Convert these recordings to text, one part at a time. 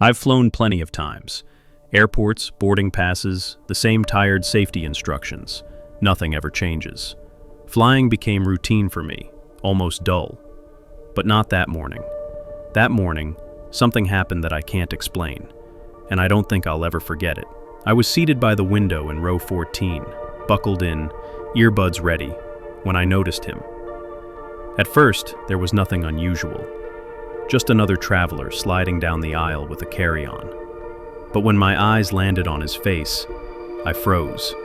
I've flown plenty of times. Airports, boarding passes, the same tired safety instructions. Nothing ever changes. Flying became routine for me, almost dull. But not that morning. That morning, something happened that I can't explain, and I don't think I'll ever forget it. I was seated by the window in row 14, buckled in, earbuds ready, when I noticed him. At first, there was nothing unusual. Just another traveler sliding down the aisle with a carry-on. But when my eyes landed on his face, I froze.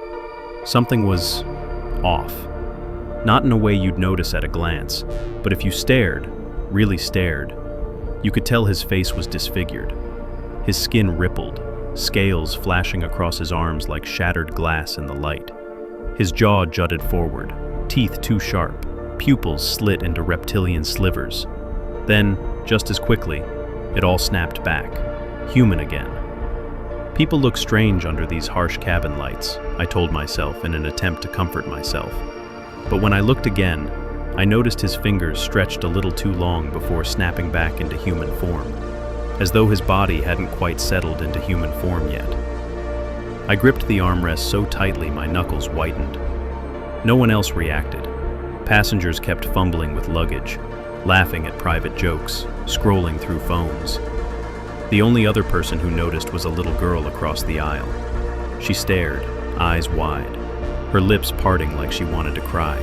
Something was off. Not in a way you'd notice at a glance, but if you stared, really stared, you could tell his face was disfigured. His skin rippled, scales flashing across his arms like shattered glass in the light. His jaw jutted forward, teeth too sharp, pupils slit into reptilian slivers. Then, just as quickly, it all snapped back, human again. People look strange under these harsh cabin lights, I told myself in an attempt to comfort myself. But when I looked again, I noticed his fingers stretched a little too long before snapping back into human form, as though his body hadn't quite settled into human form yet. I gripped the armrest so tightly my knuckles whitened. No one else reacted. Passengers kept fumbling with luggage, laughing at private jokes, scrolling through phones. The only other person who noticed was a little girl across the aisle. She stared, eyes wide, her lips parting like she wanted to cry.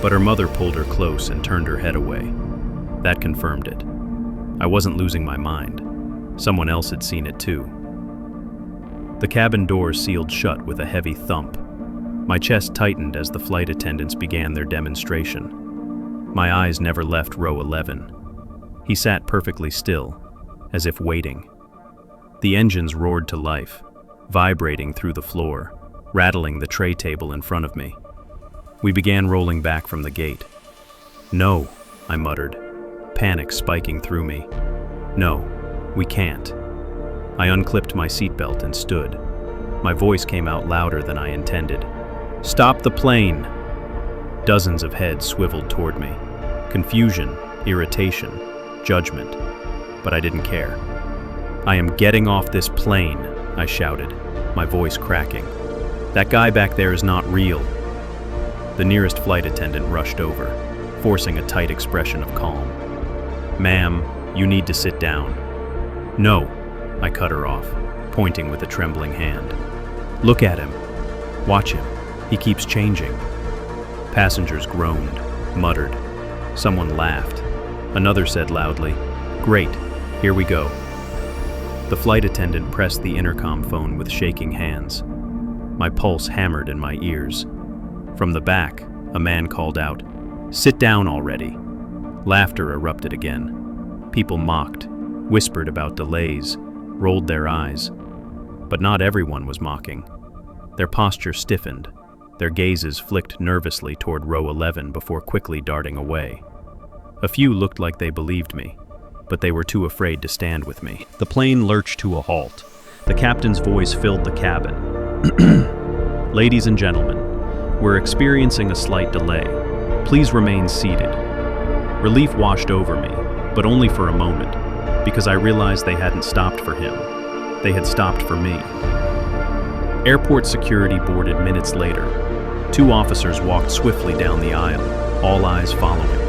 But her mother pulled her close and turned her head away. That confirmed it. I wasn't losing my mind. Someone else had seen it too. The cabin doors sealed shut with a heavy thump. My chest tightened as the flight attendants began their demonstration. My eyes never left row 11. He sat perfectly still, as if waiting. The engines roared to life, vibrating through the floor, rattling the tray table in front of me. We began rolling back from the gate. "No," I muttered, panic spiking through me. "No, we can't." I unclipped my seatbelt and stood. My voice came out louder than I intended. "Stop the plane!" Dozens of heads swiveled toward me. Confusion, irritation, judgment. But I didn't care. "I am getting off this plane," I shouted, my voice cracking. "That guy back there is not real." The nearest flight attendant rushed over, forcing a tight expression of calm. "Ma'am, you need to sit down." "No," I cut her off, pointing with a trembling hand. "Look at him. Watch him. He keeps changing." Passengers groaned, muttered. Someone laughed. Another said loudly, "Great, here we go." The flight attendant pressed the intercom phone with shaking hands. My pulse hammered in my ears. From the back, a man called out, "Sit down already." Laughter erupted again. People mocked, whispered about delays, rolled their eyes. But not everyone was mocking. Their posture stiffened. Their gazes flicked nervously toward row 11 before quickly darting away. A few looked like they believed me, but they were too afraid to stand with me. The plane lurched to a halt. The captain's voice filled the cabin. "Ladies and gentlemen, we're experiencing a slight delay. Please remain seated." Relief washed over me, but only for a moment, because I realized they hadn't stopped for him. They had stopped for me. Airport security boarded minutes later. 2 officers walked swiftly down the aisle, all eyes following.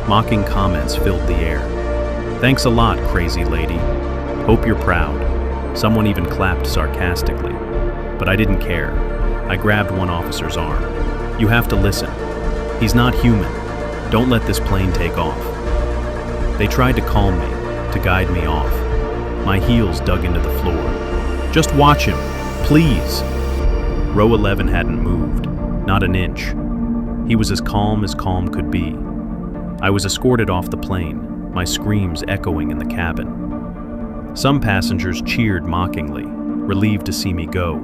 Mocking comments filled the air. "Thanks a lot, crazy lady. Hope you're proud." Someone even clapped sarcastically. But I didn't care. I grabbed one officer's arm. "You have to listen. He's not human. Don't let this plane take off." They tried to calm me, to guide me off. My heels dug into the floor. "Just watch him, please." Row 11 hadn't moved, not an inch. He was as calm could be. I was escorted off the plane, my screams echoing in the cabin. Some passengers cheered mockingly, relieved to see me go.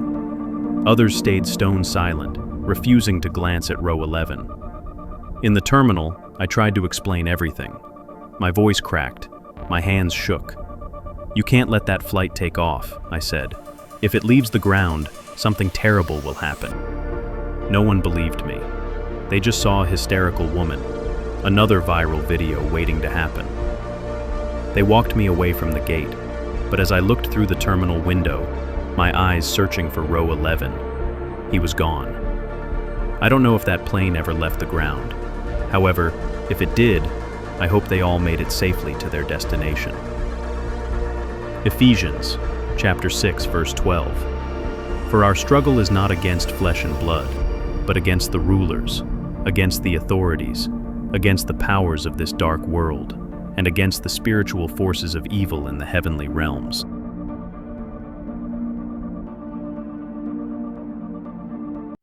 Others stayed stone silent, refusing to glance at row 11. In the terminal, I tried to explain everything. My voice cracked, my hands shook. "You can't let that flight take off," I said. "If it leaves the ground, something terrible will happen." No one believed me. They just saw a hysterical woman, another viral video waiting to happen. They walked me away from the gate. But as I looked through the terminal window, my eyes searching for row 11, he was gone. I don't know if that plane ever left the ground. However, if it did, I hope they all made it safely to their destination. Ephesians, chapter 6, verse 12. For our struggle is not against flesh and blood, but against the rulers, against the authorities, against the powers of this dark world, and against the spiritual forces of evil in the heavenly realms.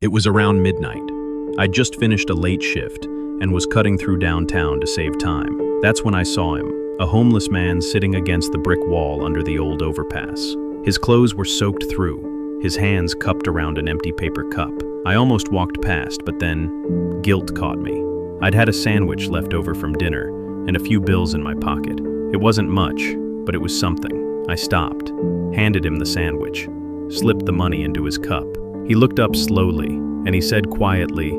It was around midnight. I'd just finished a late shift and was cutting through downtown to save time. That's when I saw him, a homeless man sitting against the brick wall under the old overpass. His clothes were soaked through, his hands cupped around an empty paper cup. I almost walked past, but then guilt caught me. I'd had a sandwich left over from dinner and a few bills in my pocket. It wasn't much, but it was something. I stopped, handed him the sandwich, slipped the money into his cup. He looked up slowly, and he said quietly,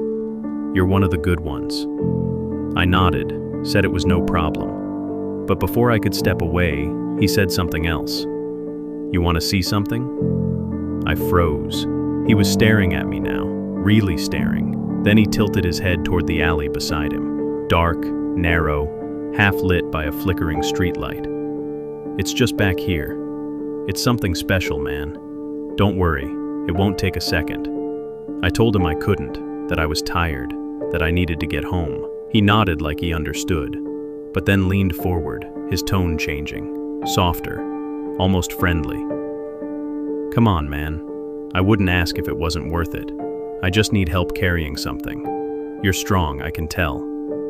"You're one of the good ones." I nodded, said it was no problem. But before I could step away, he said something else. "You want to see something?" I froze. He was staring at me now, really staring. Then he tilted his head toward the alley beside him. Dark, narrow, half-lit by a flickering streetlight. "It's just back here. It's something special, man. Don't worry, it won't take a second." I told him I couldn't, that I was tired, that I needed to get home. He nodded like he understood, but then leaned forward, his tone changing, softer, almost friendly. "Come on, man. I wouldn't ask if it wasn't worth it. I just need help carrying something. You're strong, I can tell.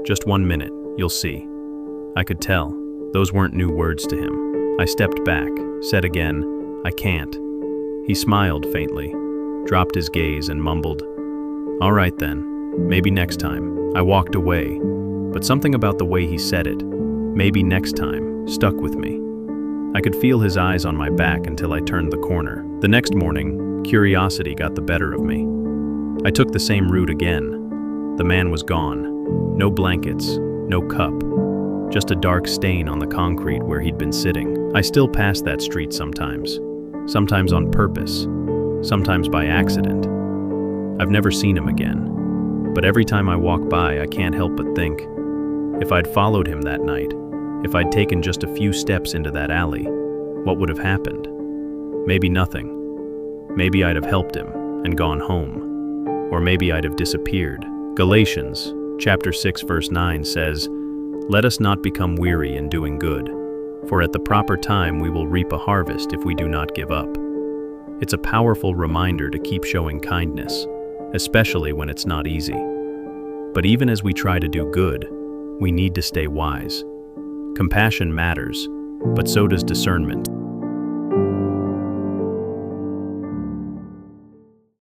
Just 1 minute, you'll see." I could tell. Those weren't new words to him. I stepped back, said again, "I can't." He smiled faintly, dropped his gaze and mumbled, "All right then, maybe next time." I walked away, but something about the way he said it, "maybe next time," stuck with me. I could feel his eyes on my back until I turned the corner. The next morning, curiosity got the better of me. I took the same route again. The man was gone. No blankets, no cup, just a dark stain on the concrete where he'd been sitting. I still pass that street sometimes on purpose, sometimes by accident. I've never seen him again, but every time I walk by, I can't help but think, if I'd followed him that night, if I'd taken just a few steps into that alley, what would have happened? Maybe nothing. Maybe I'd have helped him and gone home. Or maybe I'd have disappeared. Galatians, chapter 6, verse 9 says, "Let us not become weary in doing good, for at the proper time we will reap a harvest if we do not give up." It's a powerful reminder to keep showing kindness, especially when it's not easy. But even as we try to do good, we need to stay wise. Compassion matters, but so does discernment.